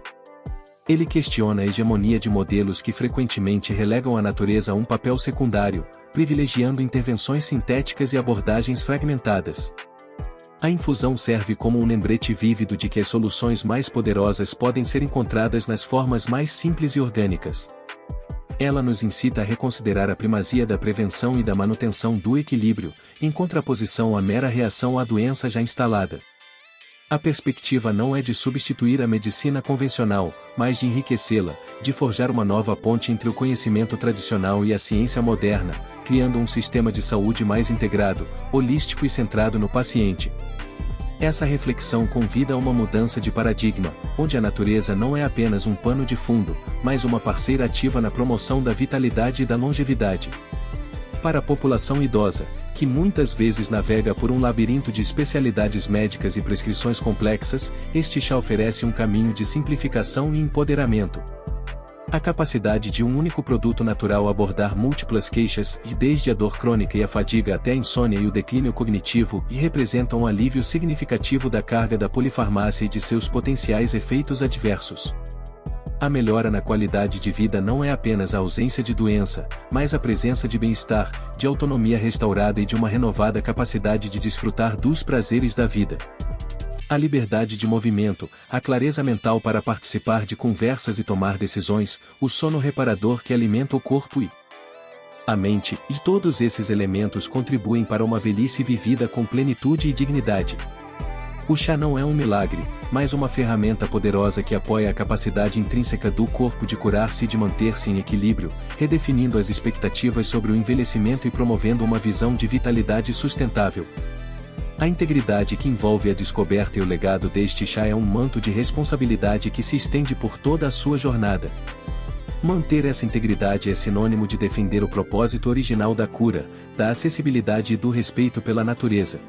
Ele questiona a hegemonia de modelos que frequentemente relegam a natureza a um papel secundário, privilegiando intervenções sintéticas e abordagens fragmentadas. A infusão serve como um lembrete vívido de que as soluções mais poderosas podem ser encontradas nas formas mais simples e orgânicas. Ela nos incita a reconsiderar a primazia da prevenção e da manutenção do equilíbrio, em contraposição à mera reação à doença já instalada. A perspectiva não é de substituir a medicina convencional, mas de enriquecê-la, de forjar uma nova ponte entre o conhecimento tradicional e a ciência moderna, criando um sistema de saúde mais integrado, holístico e centrado no paciente. Essa reflexão convida a uma mudança de paradigma, onde a natureza não é apenas um pano de fundo, mas uma parceira ativa na promoção da vitalidade e da longevidade. Para a população idosa, que muitas vezes navega por um labirinto de especialidades médicas e prescrições complexas, este chá oferece um caminho de simplificação e empoderamento. A capacidade de um único produto natural abordar múltiplas queixas, desde a dor crônica e a fadiga até a insônia e o declínio cognitivo, representa um alívio significativo da carga da polifarmácia e de seus potenciais efeitos adversos. A melhora na qualidade de vida não é apenas a ausência de doença, mas a presença de bem-estar, de autonomia restaurada e de uma renovada capacidade de desfrutar dos prazeres da vida. A liberdade de movimento, a clareza mental para participar de conversas e tomar decisões, o sono reparador que alimenta o corpo e a mente, e todos esses elementos contribuem para uma velhice vivida com plenitude e dignidade. O chá não é um milagre, mas uma ferramenta poderosa que apoia a capacidade intrínseca do corpo de curar-se e de manter-se em equilíbrio, redefinindo as expectativas sobre o envelhecimento e promovendo uma visão de vitalidade sustentável. A integridade que envolve a descoberta e o legado deste chá é um manto de responsabilidade que se estende por toda a sua jornada. Manter essa integridade é sinônimo de defender o propósito original da cura, da acessibilidade e do respeito pela natureza.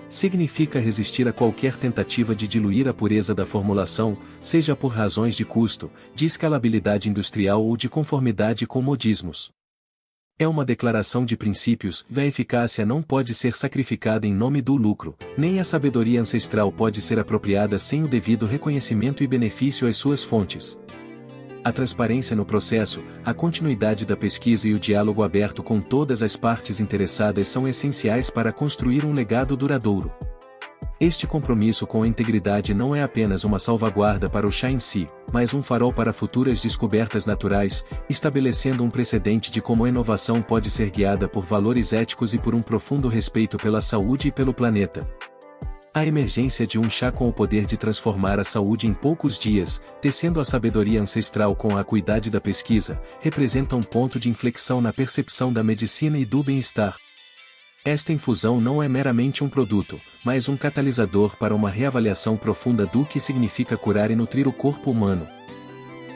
Significa resistir a qualquer tentativa de diluir a pureza da formulação, seja por razões de custo, de escalabilidade industrial ou de conformidade com modismos. É uma declaração de princípios, a eficácia não pode ser sacrificada em nome do lucro, nem a sabedoria ancestral pode ser apropriada sem o devido reconhecimento e benefício às suas fontes. A transparência no processo, a continuidade da pesquisa e o diálogo aberto com todas as partes interessadas são essenciais para construir um legado duradouro. Este compromisso com a integridade não é apenas uma salvaguarda para o chá em si, mas um farol para futuras descobertas naturais, estabelecendo um precedente de como a inovação pode ser guiada por valores éticos e por um profundo respeito pela saúde e pelo planeta. A emergência de um chá com o poder de transformar a saúde em poucos dias, tecendo a sabedoria ancestral com a acuidade da pesquisa, representa um ponto de inflexão na percepção da medicina e do bem-estar. Esta infusão não é meramente um produto, mas um catalisador para uma reavaliação profunda do que significa curar e nutrir o corpo humano.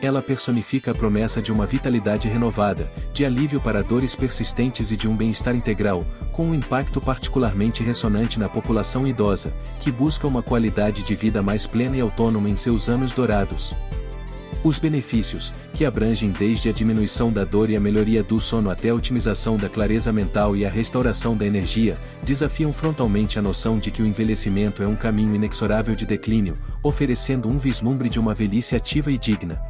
Ela personifica a promessa de uma vitalidade renovada, de alívio para dores persistentes e de um bem-estar integral, com um impacto particularmente ressonante na população idosa, que busca uma qualidade de vida mais plena e autônoma em seus anos dourados. Os benefícios, que abrangem desde a diminuição da dor e a melhoria do sono até a otimização da clareza mental e a restauração da energia, desafiam frontalmente a noção de que o envelhecimento é um caminho inexorável de declínio, oferecendo um vislumbre de uma velhice ativa e digna.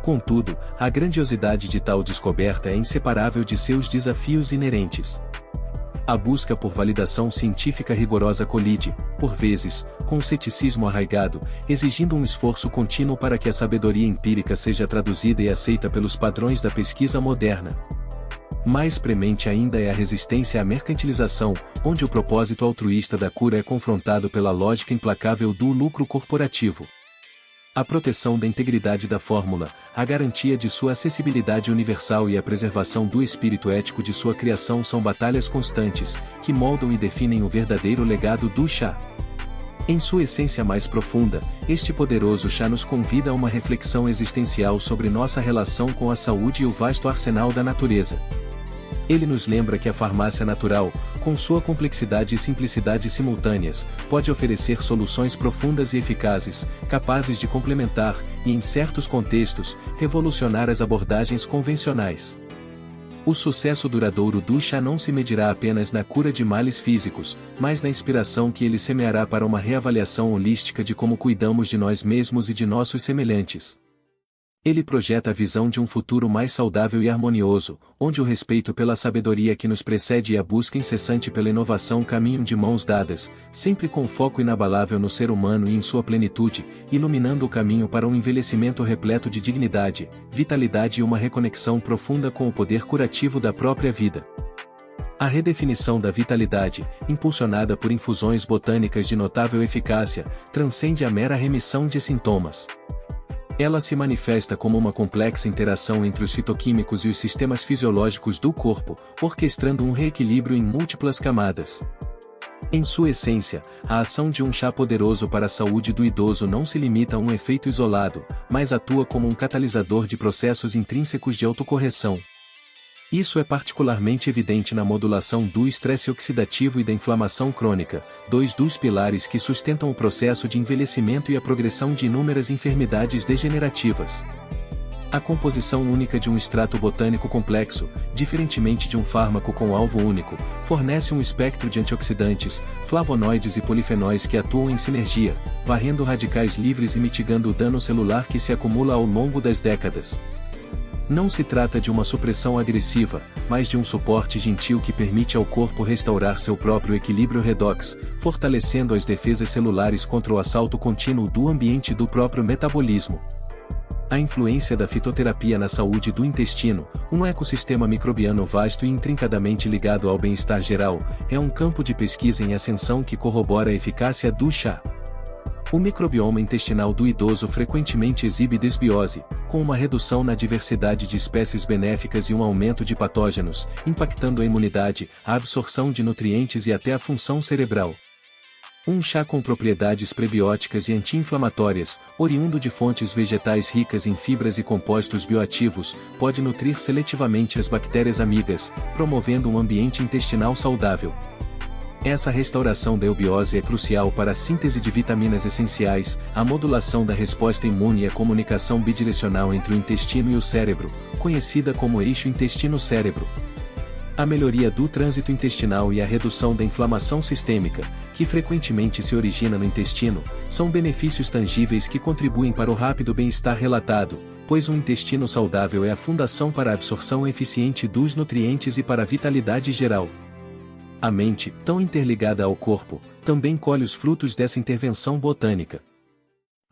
Contudo, a grandiosidade de tal descoberta é inseparável de seus desafios inerentes. A busca por validação científica rigorosa colide, por vezes, com o ceticismo arraigado, exigindo um esforço contínuo para que a sabedoria empírica seja traduzida e aceita pelos padrões da pesquisa moderna. Mais premente ainda é a resistência à mercantilização, onde o propósito altruísta da cura é confrontado pela lógica implacável do lucro corporativo. A proteção da integridade da fórmula, a garantia de sua acessibilidade universal e a preservação do espírito ético de sua criação são batalhas constantes, que moldam e definem o verdadeiro legado do chá. Em sua essência mais profunda, este poderoso chá nos convida a uma reflexão existencial sobre nossa relação com a saúde e o vasto arsenal da natureza. Ele nos lembra que a farmácia natural, com sua complexidade e simplicidade simultâneas, pode oferecer soluções profundas e eficazes, capazes de complementar, e em certos contextos, revolucionar as abordagens convencionais. O sucesso duradouro do chá não se medirá apenas na cura de males físicos, mas na inspiração que ele semeará para uma reavaliação holística de como cuidamos de nós mesmos e de nossos semelhantes. Ele projeta a visão de um futuro mais saudável e harmonioso, onde o respeito pela sabedoria que nos precede e a busca incessante pela inovação caminham de mãos dadas, sempre com foco inabalável no ser humano e em sua plenitude, iluminando o caminho para um envelhecimento repleto de dignidade, vitalidade e uma reconexão profunda com o poder curativo da própria vida. A redefinição da vitalidade, impulsionada por infusões botânicas de notável eficácia, transcende a mera remissão de sintomas. Ela se manifesta como uma complexa interação entre os fitoquímicos e os sistemas fisiológicos do corpo, orquestrando um reequilíbrio em múltiplas camadas. Em sua essência, a ação de um chá poderoso para a saúde do idoso não se limita a um efeito isolado, mas atua como um catalisador de processos intrínsecos de autocorreção. Isso é particularmente evidente na modulação do estresse oxidativo e da inflamação crônica, dois dos pilares que sustentam o processo de envelhecimento e a progressão de inúmeras enfermidades degenerativas. A composição única de um extrato botânico complexo, diferentemente de um fármaco com alvo único, fornece um espectro de antioxidantes, flavonoides e polifenóis que atuam em sinergia, varrendo radicais livres e mitigando o dano celular que se acumula ao longo das décadas. Não se trata de uma supressão agressiva, mas de um suporte gentil que permite ao corpo restaurar seu próprio equilíbrio redox, fortalecendo as defesas celulares contra o assalto contínuo do ambiente e do próprio metabolismo. A influência da fitoterapia na saúde do intestino, um ecossistema microbiano vasto e intrincadamente ligado ao bem-estar geral, é um campo de pesquisa em ascensão que corrobora a eficácia do chá. O microbioma intestinal do idoso frequentemente exibe desbiose, com uma redução na diversidade de espécies benéficas e um aumento de patógenos, impactando a imunidade, a absorção de nutrientes e até a função cerebral. Um chá com propriedades prebióticas e anti-inflamatórias, oriundo de fontes vegetais ricas em fibras e compostos bioativos, pode nutrir seletivamente as bactérias amigas, promovendo um ambiente intestinal saudável. Essa restauração da eubiose é crucial para a síntese de vitaminas essenciais, a modulação da resposta imune e a comunicação bidirecional entre o intestino e o cérebro, conhecida como eixo intestino-cérebro. A melhoria do trânsito intestinal e a redução da inflamação sistêmica, que frequentemente se origina no intestino, são benefícios tangíveis que contribuem para o rápido bem-estar relatado, pois um intestino saudável é a fundação para a absorção eficiente dos nutrientes e para a vitalidade geral. A mente, tão interligada ao corpo, também colhe os frutos dessa intervenção botânica.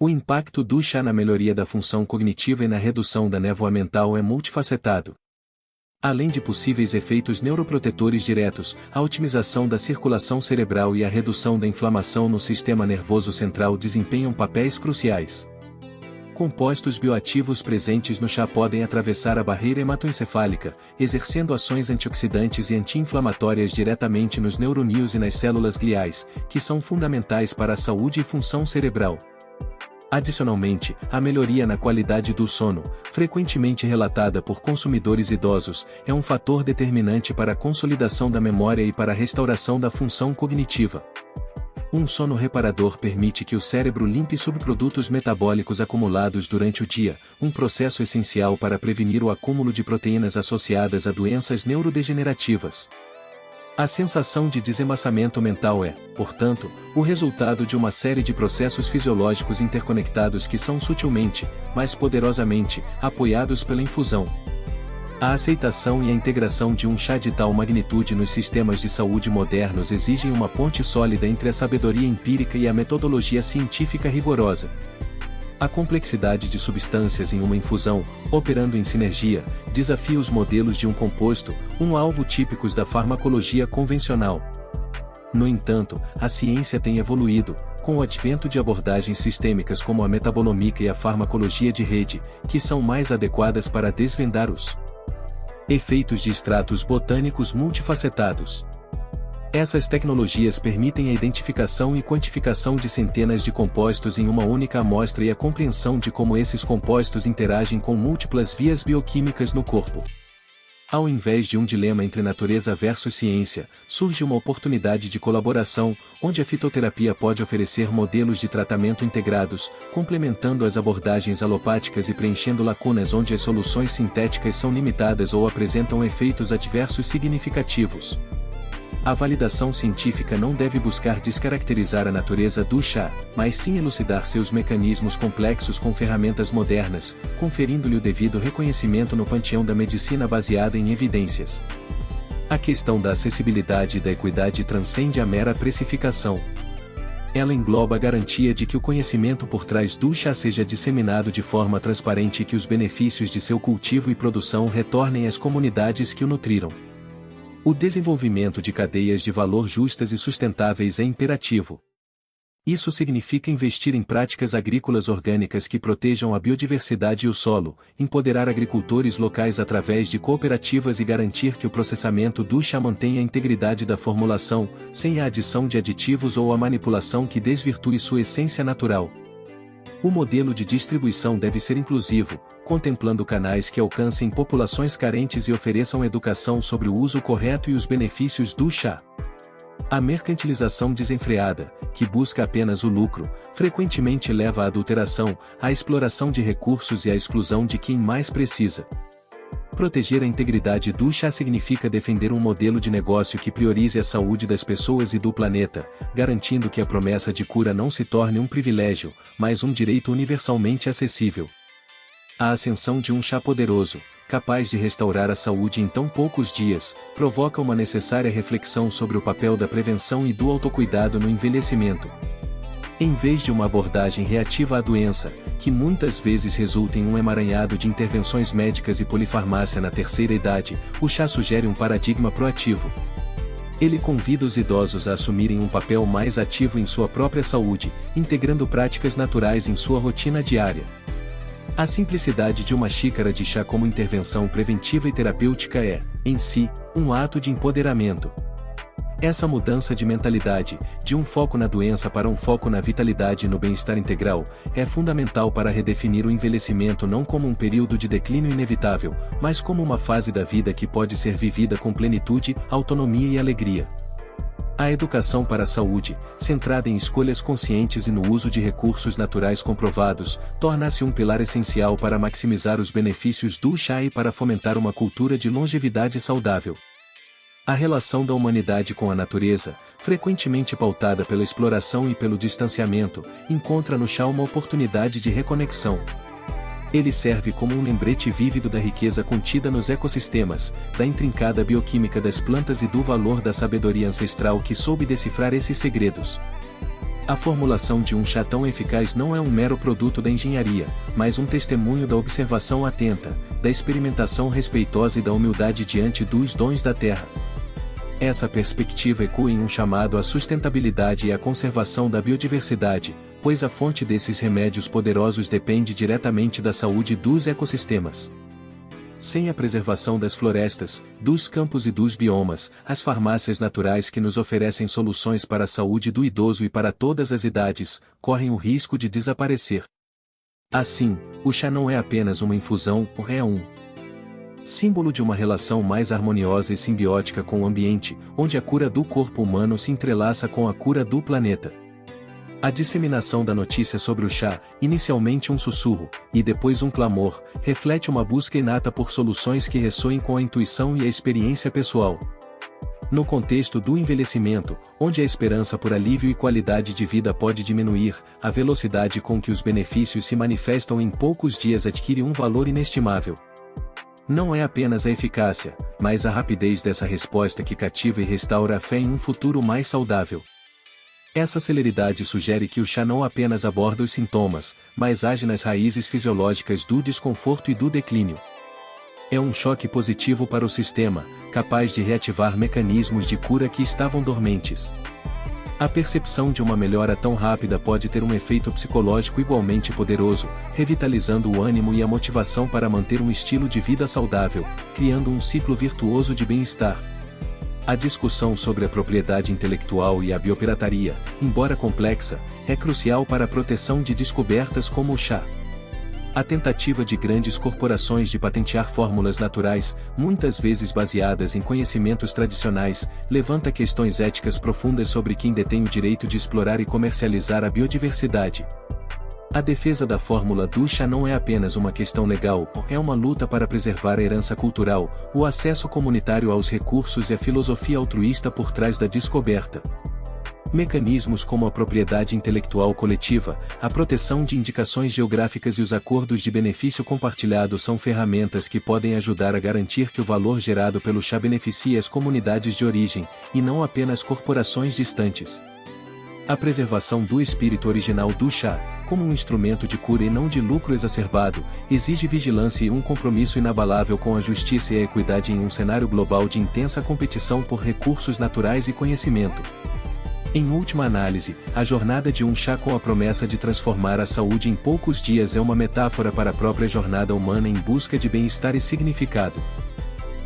O impacto do chá na melhoria da função cognitiva e na redução da névoa mental é multifacetado. Além de possíveis efeitos neuroprotetores diretos, a otimização da circulação cerebral e a redução da inflamação no sistema nervoso central desempenham papéis cruciais. Compostos bioativos presentes no chá podem atravessar a barreira hematoencefálica, exercendo ações antioxidantes e anti-inflamatórias diretamente nos neurônios e nas células gliais, que são fundamentais para a saúde e função cerebral. Adicionalmente, a melhoria na qualidade do sono, frequentemente relatada por consumidores idosos, é um fator determinante para a consolidação da memória e para a restauração da função cognitiva. Um sono reparador permite que o cérebro limpe subprodutos metabólicos acumulados durante o dia, um processo essencial para prevenir o acúmulo de proteínas associadas a doenças neurodegenerativas. A sensação de desembaçamento mental é, portanto, o resultado de uma série de processos fisiológicos interconectados que são sutilmente, mas poderosamente, apoiados pela infusão. A aceitação e a integração de um chá de tal magnitude nos sistemas de saúde modernos exigem uma ponte sólida entre a sabedoria empírica e a metodologia científica rigorosa. A complexidade de substâncias em uma infusão, operando em sinergia, desafia os modelos de um composto, um alvo típicos da farmacologia convencional. No entanto, a ciência tem evoluído, com o advento de abordagens sistêmicas como a metabolômica e a farmacologia de rede, que são mais adequadas para desvendar os efeitos de extratos botânicos multifacetados. Essas tecnologias permitem a identificação e quantificação de centenas de compostos em uma única amostra e a compreensão de como esses compostos interagem com múltiplas vias bioquímicas no corpo. Ao invés de um dilema entre natureza versus ciência, surge uma oportunidade de colaboração, onde a fitoterapia pode oferecer modelos de tratamento integrados, complementando as abordagens alopáticas e preenchendo lacunas onde as soluções sintéticas são limitadas ou apresentam efeitos adversos significativos. A validação científica não deve buscar descaracterizar a natureza do chá, mas sim elucidar seus mecanismos complexos com ferramentas modernas, conferindo-lhe o devido reconhecimento no panteão da medicina baseada em evidências. A questão da acessibilidade e da equidade transcende a mera precificação. Ela engloba a garantia de que o conhecimento por trás do chá seja disseminado de forma transparente e que os benefícios de seu cultivo e produção retornem às comunidades que o nutriram. O desenvolvimento de cadeias de valor justas e sustentáveis é imperativo. Isso significa investir em práticas agrícolas orgânicas que protejam a biodiversidade e o solo, empoderar agricultores locais através de cooperativas e garantir que o processamento do chá mantenha a integridade da formulação, sem a adição de aditivos ou a manipulação que desvirtue sua essência natural. O modelo de distribuição deve ser inclusivo, contemplando canais que alcancem populações carentes e ofereçam educação sobre o uso correto e os benefícios do chá. A mercantilização desenfreada, que busca apenas o lucro, frequentemente leva à adulteração, à exploração de recursos e à exclusão de quem mais precisa. Proteger a integridade do chá significa defender um modelo de negócio que priorize a saúde das pessoas e do planeta, garantindo que a promessa de cura não se torne um privilégio, mas um direito universalmente acessível. A ascensão de um chá poderoso, capaz de restaurar a saúde em tão poucos dias, provoca uma necessária reflexão sobre o papel da prevenção e do autocuidado no envelhecimento. Em vez de uma abordagem reativa à doença, que muitas vezes resulta em um emaranhado de intervenções médicas e polifarmácia na terceira idade, o chá sugere um paradigma proativo. Ele convida os idosos a assumirem um papel mais ativo em sua própria saúde, integrando práticas naturais em sua rotina diária. A simplicidade de uma xícara de chá como intervenção preventiva e terapêutica é, em si, um ato de empoderamento. Essa mudança de mentalidade, de um foco na doença para um foco na vitalidade e no bem-estar integral, é fundamental para redefinir o envelhecimento não como um período de declínio inevitável, mas como uma fase da vida que pode ser vivida com plenitude, autonomia e alegria. A educação para a saúde, centrada em escolhas conscientes e no uso de recursos naturais comprovados, torna-se um pilar essencial para maximizar os benefícios do chá e para fomentar uma cultura de longevidade saudável. A relação da humanidade com a natureza, frequentemente pautada pela exploração e pelo distanciamento, encontra no chá uma oportunidade de reconexão. Ele serve como um lembrete vívido da riqueza contida nos ecossistemas, da intrincada bioquímica das plantas e do valor da sabedoria ancestral que soube decifrar esses segredos. A formulação de um chá tão eficaz não é um mero produto da engenharia, mas um testemunho da observação atenta, da experimentação respeitosa e da humildade diante dos dons da terra. Essa perspectiva ecoa em um chamado à sustentabilidade e à conservação da biodiversidade, pois a fonte desses remédios poderosos depende diretamente da saúde dos ecossistemas. Sem a preservação das florestas, dos campos e dos biomas, as farmácias naturais que nos oferecem soluções para a saúde do idoso e para todas as idades, correm o risco de desaparecer. Assim, o chá não é apenas uma infusão, é um símbolo de uma relação mais harmoniosa e simbiótica com o ambiente, onde a cura do corpo humano se entrelaça com a cura do planeta. A disseminação da notícia sobre o chá, inicialmente um sussurro, e depois um clamor, reflete uma busca inata por soluções que ressoem com a intuição e a experiência pessoal. No contexto do envelhecimento, onde a esperança por alívio e qualidade de vida pode diminuir, a velocidade com que os benefícios se manifestam em poucos dias adquire um valor inestimável. Não é apenas a eficácia, mas a rapidez dessa resposta que cativa e restaura a fé em um futuro mais saudável. Essa celeridade sugere que o chá não apenas aborda os sintomas, mas age nas raízes fisiológicas do desconforto e do declínio. É um choque positivo para o sistema, capaz de reativar mecanismos de cura que estavam dormentes. A percepção de uma melhora tão rápida pode ter um efeito psicológico igualmente poderoso, revitalizando o ânimo e a motivação para manter um estilo de vida saudável, criando um ciclo virtuoso de bem-estar. A discussão sobre a propriedade intelectual e a biopirataria, embora complexa, é crucial para a proteção de descobertas como o chá. A tentativa de grandes corporações de patentear fórmulas naturais, muitas vezes baseadas em conhecimentos tradicionais, levanta questões éticas profundas sobre quem detém o direito de explorar e comercializar a biodiversidade. A defesa da fórmula do chá não é apenas uma questão legal, é uma luta para preservar a herança cultural, o acesso comunitário aos recursos e a filosofia altruísta por trás da descoberta. Mecanismos como a propriedade intelectual coletiva, a proteção de indicações geográficas e os acordos de benefício compartilhado são ferramentas que podem ajudar a garantir que o valor gerado pelo chá beneficie as comunidades de origem, e não apenas corporações distantes. A preservação do espírito original do chá, como um instrumento de cura e não de lucro exacerbado, exige vigilância e um compromisso inabalável com a justiça e a equidade em um cenário global de intensa competição por recursos naturais e conhecimento. Em última análise, a jornada de um chá com a promessa de transformar a saúde em poucos dias é uma metáfora para a própria jornada humana em busca de bem-estar e significado.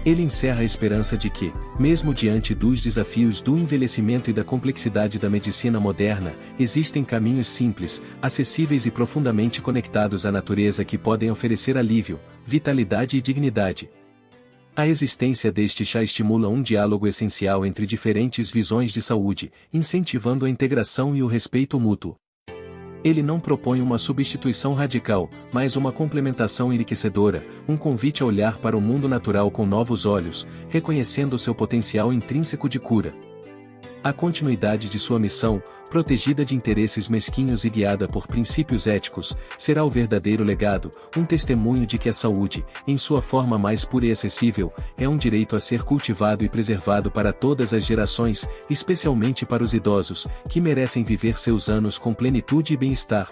Ele encerra a esperança de que, mesmo diante dos desafios do envelhecimento e da complexidade da medicina moderna, existem caminhos simples, acessíveis e profundamente conectados à natureza que podem oferecer alívio, vitalidade e dignidade. A existência deste chá estimula um diálogo essencial entre diferentes visões de saúde, incentivando a integração e o respeito mútuo. Ele não propõe uma substituição radical, mas uma complementação enriquecedora, um convite a olhar para o mundo natural com novos olhos, reconhecendo seu potencial intrínseco de cura. A continuidade de sua missão, protegida de interesses mesquinhos e guiada por princípios éticos, será o verdadeiro legado, um testemunho de que a saúde, em sua forma mais pura e acessível, é um direito a ser cultivado e preservado para todas as gerações, especialmente para os idosos, que merecem viver seus anos com plenitude e bem-estar.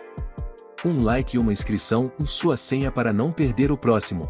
Um like e uma inscrição, sua senha para não perder o próximo.